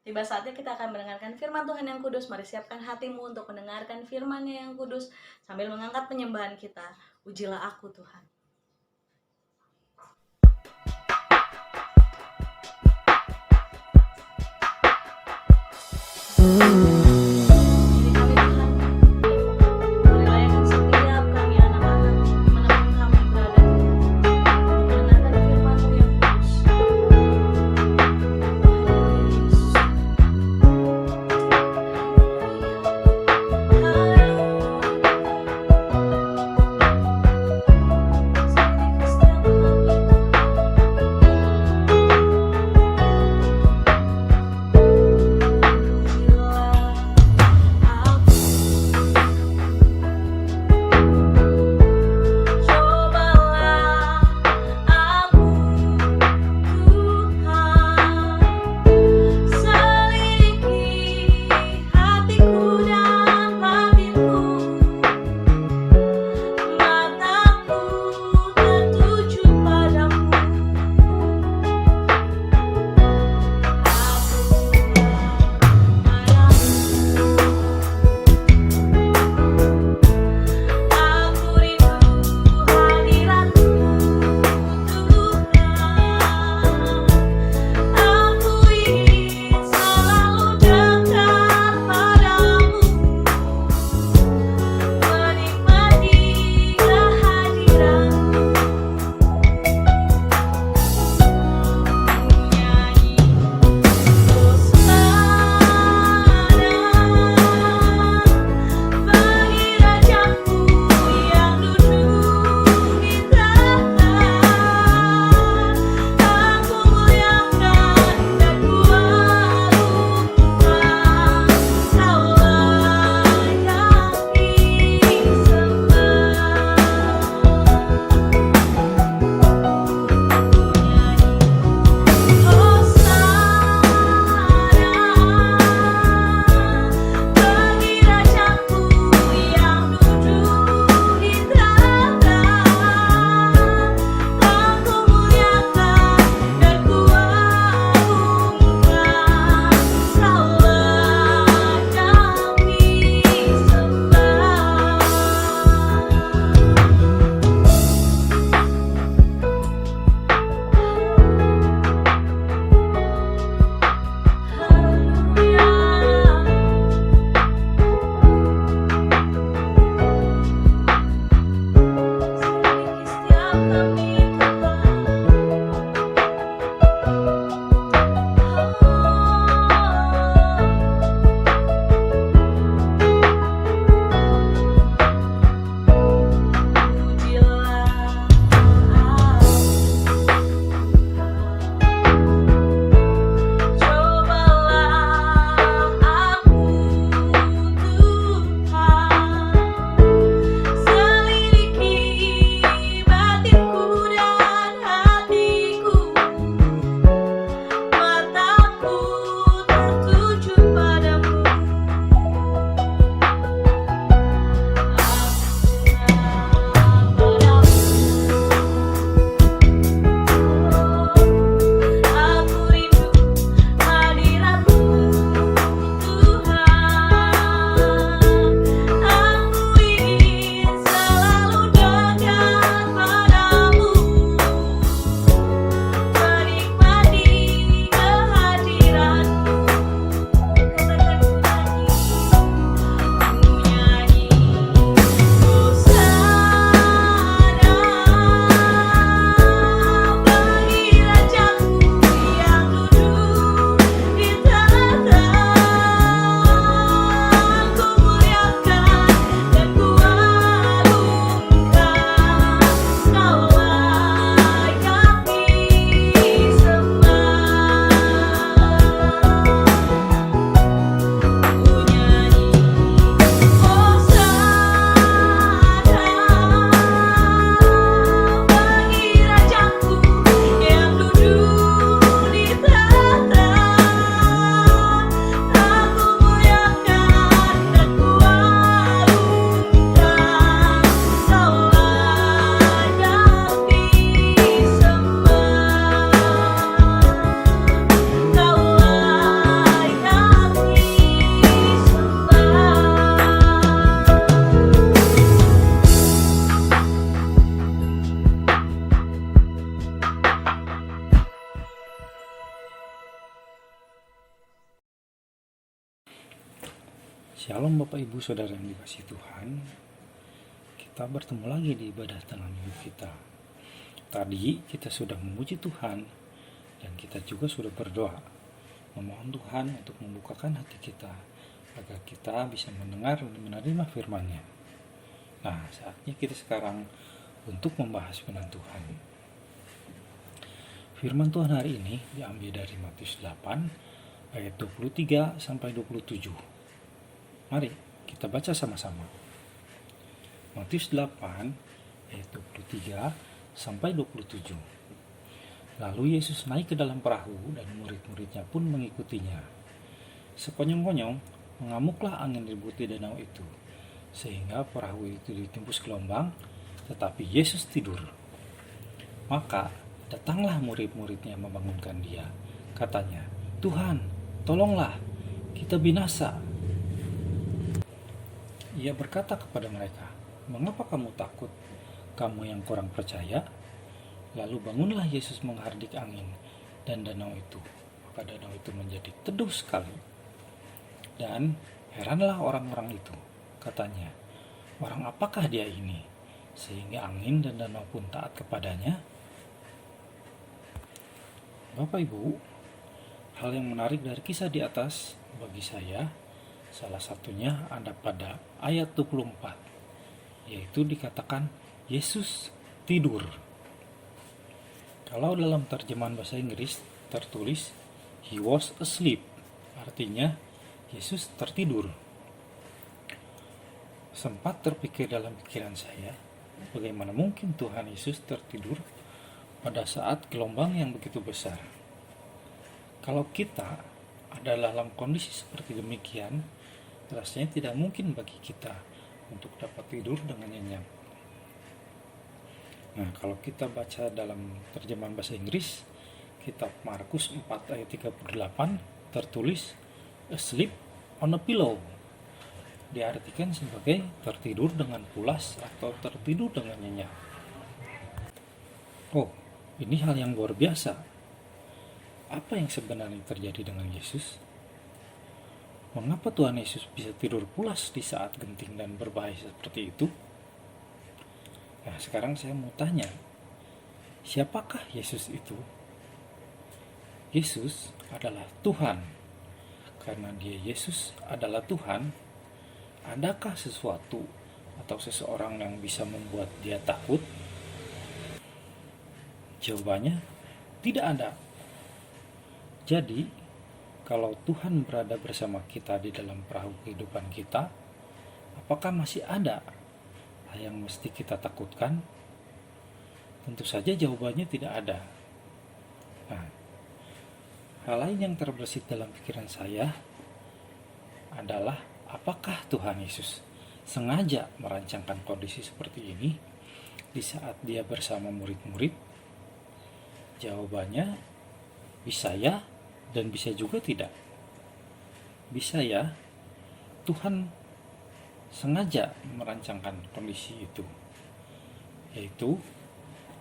Tiba saatnya kita akan mendengarkan firman Tuhan yang kudus. Mari siapkan hatimu untuk mendengarkan firman-Nya yang kudus sambil mengangkat penyembahan kita. Ujilah aku Tuhan. Shalom Bapak Ibu Saudara yang dikasihi Tuhan. Kita bertemu lagi di ibadah tengah minggu kita. Tadi kita sudah memuji Tuhan dan kita juga sudah berdoa, memohon Tuhan untuk membukakan hati kita agar kita bisa mendengar dan menerima firman-Nya. Nah, saatnya kita sekarang untuk membahas firman Tuhan. Firman Tuhan hari ini diambil dari Matius 8 ayat 23 sampai 27. Mari kita baca sama-sama. Matius 8 ayat 23 sampai 27. Lalu Yesus naik ke dalam perahu dan murid-muridnya pun mengikutinya. Sekonyong-konyong mengamuklah angin ribut di danau itu, sehingga perahu itu ditembus gelombang, tetapi Yesus tidur. Maka datanglah murid-muridnya membangunkan dia. Katanya, "Tuhan, tolonglah, kita binasa." Ia berkata kepada mereka, "Mengapa kamu takut, kamu yang kurang percaya?" Lalu bangunlah Yesus menghardik angin dan danau itu. Maka danau itu menjadi teduh sekali. Dan heranlah orang-orang itu. Katanya, "Orang apakah dia ini, sehingga angin dan danau pun taat kepadanya?" Bapak Ibu, hal yang menarik dari kisah di atas bagi saya, salah satunya ada pada ayat 24, yaitu dikatakan Yesus tidur. Kalau dalam terjemahan bahasa Inggris tertulis He was asleep, artinya Yesus tertidur. Sempat terpikir dalam pikiran saya, bagaimana mungkin Tuhan Yesus tertidur pada saat gelombang yang begitu besar. Kalau kita ada dalam kondisi seperti demikian, rasanya tidak mungkin bagi kita untuk dapat tidur dengan nyenyak. Nah, kalau kita baca dalam terjemahan bahasa Inggris, kitab Markus 4 ayat 38 tertulis asleep on a pillow. Diartikan sebagai tertidur dengan pulas atau tertidur dengan nyenyak. Oh, ini hal yang luar biasa. Apa yang sebenarnya terjadi dengan Yesus? Mengapa Tuhan Yesus bisa tidur pulas di saat genting dan berbahaya seperti itu? Nah, sekarang saya mau tanya, siapakah Yesus itu? Yesus adalah Tuhan. Karena Dia Yesus adalah Tuhan, adakah sesuatu atau seseorang yang bisa membuat Dia takut? Jawabannya, tidak ada. Jadi, kalau Tuhan berada bersama kita di dalam perahu kehidupan kita, apakah masih ada hal yang mesti kita takutkan? Tentu saja jawabannya tidak ada. Nah, hal lain yang terbersit dalam pikiran saya adalah apakah Tuhan Yesus sengaja merancangkan kondisi seperti ini di saat Dia bersama murid-murid? Jawabannya bisa ya, dan bisa juga tidak. Bisa ya, Tuhan sengaja merancangkan kondisi itu, yaitu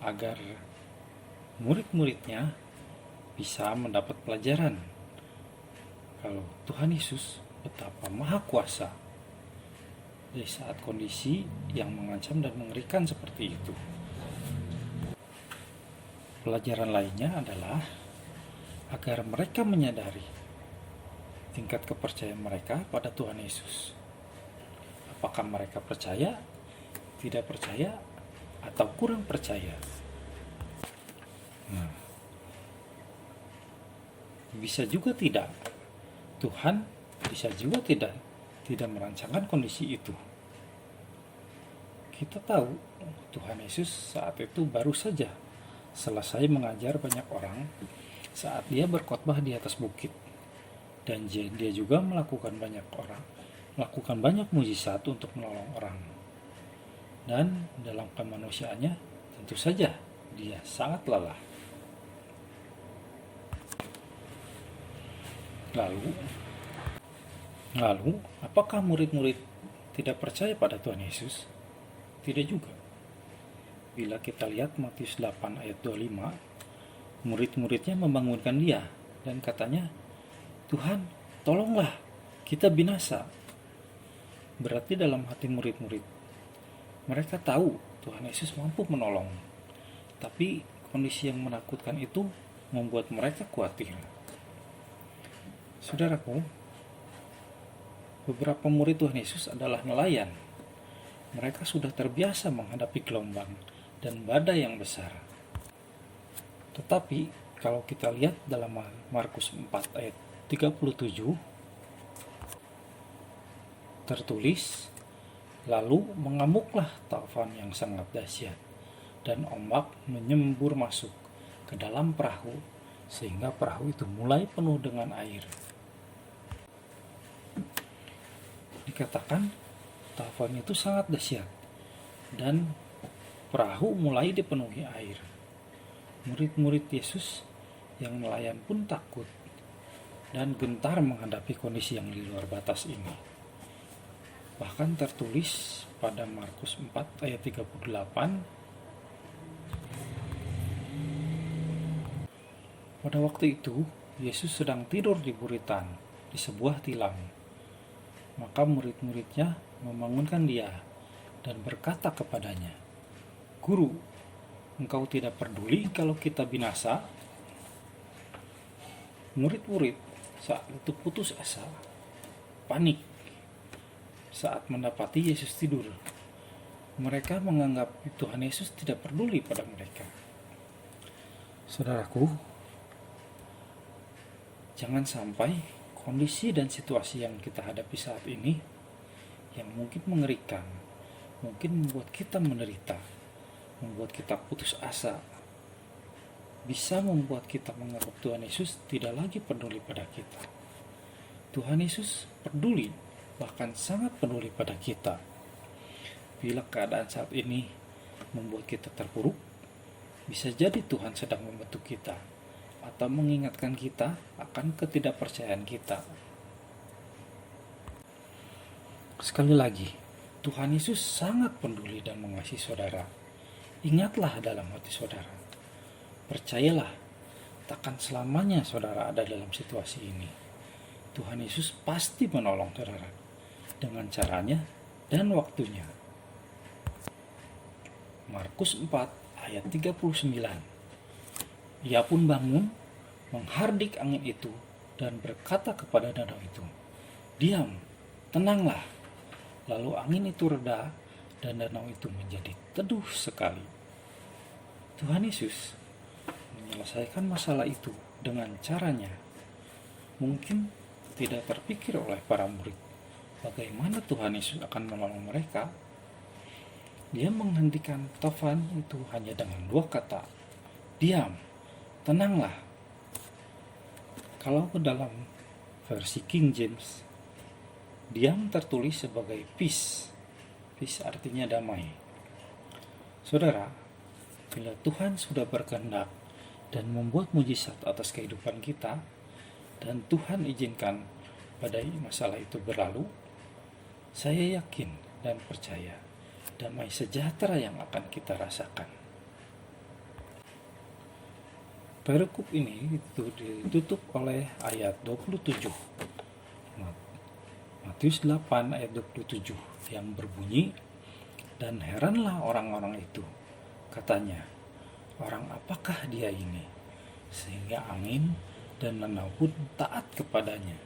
agar murid-muridnya bisa mendapat pelajaran kalau Tuhan Yesus betapa maha kuasa di saat kondisi yang mengancam dan mengerikan seperti itu. Pelajaran lainnya adalah agar mereka menyadari tingkat kepercayaan mereka pada Tuhan Yesus. Apakah mereka percaya, tidak percaya, atau kurang percaya? Nah, bisa juga tidak. Tuhan bisa juga tidak merancangkan kondisi itu. Kita tahu Tuhan Yesus saat itu baru saja selesai mengajar banyak orang saat Dia berkhotbah di atas bukit, dan Dia juga melakukan banyak mujizat untuk menolong orang. Dan dalam kemanusiaannya tentu saja Dia sangat lelah. Lalu apakah murid-murid tidak percaya pada Tuhan Yesus? Tidak juga. Bila kita lihat Matius 8 ayat 25, murid-muridnya membangunkan Dia dan katanya, "Tuhan, tolonglah, kita binasa." Berarti dalam hati murid-murid, mereka tahu Tuhan Yesus mampu menolong, tapi kondisi yang menakutkan itu membuat mereka khawatir. Saudaraku, beberapa murid Tuhan Yesus adalah nelayan. Mereka sudah terbiasa menghadapi gelombang dan badai yang besar. Tetapi kalau kita lihat dalam Markus 4 ayat 37, tertulis, lalu mengamuklah taufan yang sangat dahsyat, dan ombak menyembur masuk ke dalam perahu, sehingga perahu itu mulai penuh dengan air. Dikatakan taufan itu sangat dahsyat, dan perahu mulai dipenuhi air. Murid-murid Yesus yang nelayan pun takut dan gentar menghadapi kondisi yang di luar batas ini. Bahkan tertulis pada Markus 4 ayat 38, pada waktu itu Yesus sedang tidur di buritan di sebuah tilam. Maka murid-muridnya membangunkan dia dan berkata kepadanya, "Guru, engkau tidak peduli kalau kita binasa?" Murid-murid saat itu putus asa, panik saat mendapati Yesus tidur. Mereka menganggap Tuhan Yesus tidak peduli pada mereka. Saudaraku, jangan sampai kondisi dan situasi yang kita hadapi saat ini yang mungkin mengerikan, mungkin membuat kita menderita, membuat kita putus asa, bisa membuat kita menganggap Tuhan Yesus tidak lagi peduli pada kita. Tuhan Yesus peduli, bahkan sangat peduli pada kita. Bila keadaan saat ini membuat kita terpuruk, bisa jadi Tuhan sedang membentuk kita atau mengingatkan kita akan ketidakpercayaan kita. Sekali lagi, Tuhan Yesus sangat peduli dan mengasihi saudara. Ingatlah dalam hati saudara, percayalah, takkan selamanya saudara ada dalam situasi ini. Tuhan Yesus pasti menolong saudara dengan caranya dan waktunya. Markus 4 ayat 39. Ia pun bangun, menghardik angin itu dan berkata kepada danau itu, "Diam, tenanglah." Lalu angin itu reda dan danau itu menjadi teduh sekali. Tuhan Yesus menyelesaikan masalah itu dengan caranya. Mungkin tidak terpikir oleh para murid bagaimana Tuhan Yesus akan menolong mereka. Dia menghentikan taufan itu hanya dengan 2 kata, "Diam, tenanglah." Kalau ke dalam versi King James, diam tertulis sebagai peace. Peace artinya damai. Saudara, bila Tuhan sudah berkehendak dan membuat mujizat atas kehidupan kita, dan Tuhan izinkan badai masalah itu berlalu, saya yakin dan percaya damai sejahtera yang akan kita rasakan. Perikop ini ditutup oleh ayat 27. Matius 8 ayat 27 yang berbunyi, "Dan heranlah orang-orang itu, katanya, orang apakah dia ini, sehingga angin dan danau pun taat kepadanya."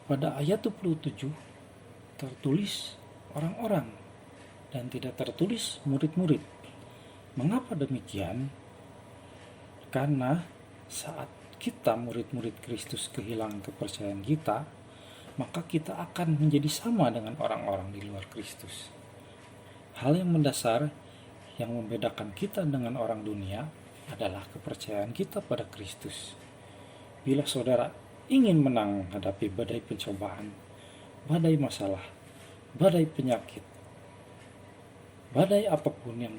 Pada ayat 27 tertulis orang-orang dan tidak tertulis murid-murid. Mengapa demikian? Karena saat kita murid-murid Kristus kehilangan kepercayaan kita, maka kita akan menjadi sama dengan orang-orang di luar Kristus. Hal yang mendasar yang membedakan kita dengan orang dunia adalah kepercayaan kita pada Kristus. Bila saudara ingin menang menghadapi badai pencobaan, badai masalah, badai penyakit, badai apapun yang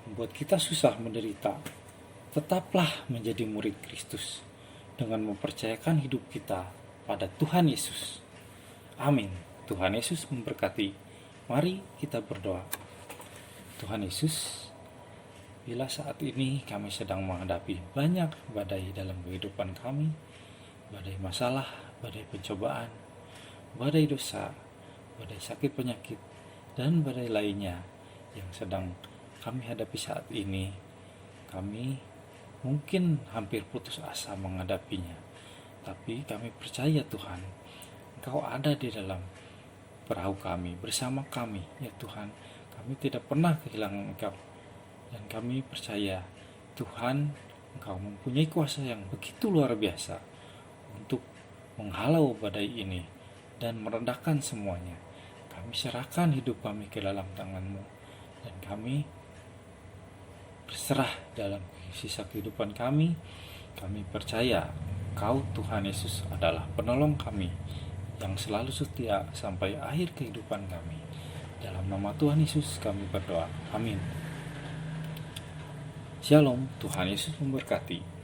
membuat kita susah menderita, tetaplah menjadi murid Kristus dengan mempercayakan hidup kita pada Tuhan Yesus. Amin. Tuhan Yesus memberkati. Mari kita berdoa. Tuhan Yesus, bila saat ini kami sedang menghadapi banyak badai dalam kehidupan kami, badai masalah, badai pencobaan, badai dosa, badai sakit penyakit, dan badai lainnya yang sedang kami hadapi saat ini. Kami mungkin hampir putus asa menghadapinya, tapi kami percaya Tuhan, Engkau ada di dalam perahu kami, bersama kami, ya Tuhan. Kami tidak pernah kehilangan Engkau, dan kami percaya Tuhan, Engkau mempunyai kuasa yang begitu luar biasa untuk menghalau badai ini dan meredakan semuanya. Kami serahkan hidup kami ke dalam tangan-Mu, dan kami berserah dalam sisa kehidupan kami. Kami percaya Engkau, Tuhan Yesus, adalah penolong kami yang selalu setia sampai akhir kehidupan kami. Dalam nama Tuhan Yesus kami berdoa. Amin. Shalom, Tuhan Yesus memberkati.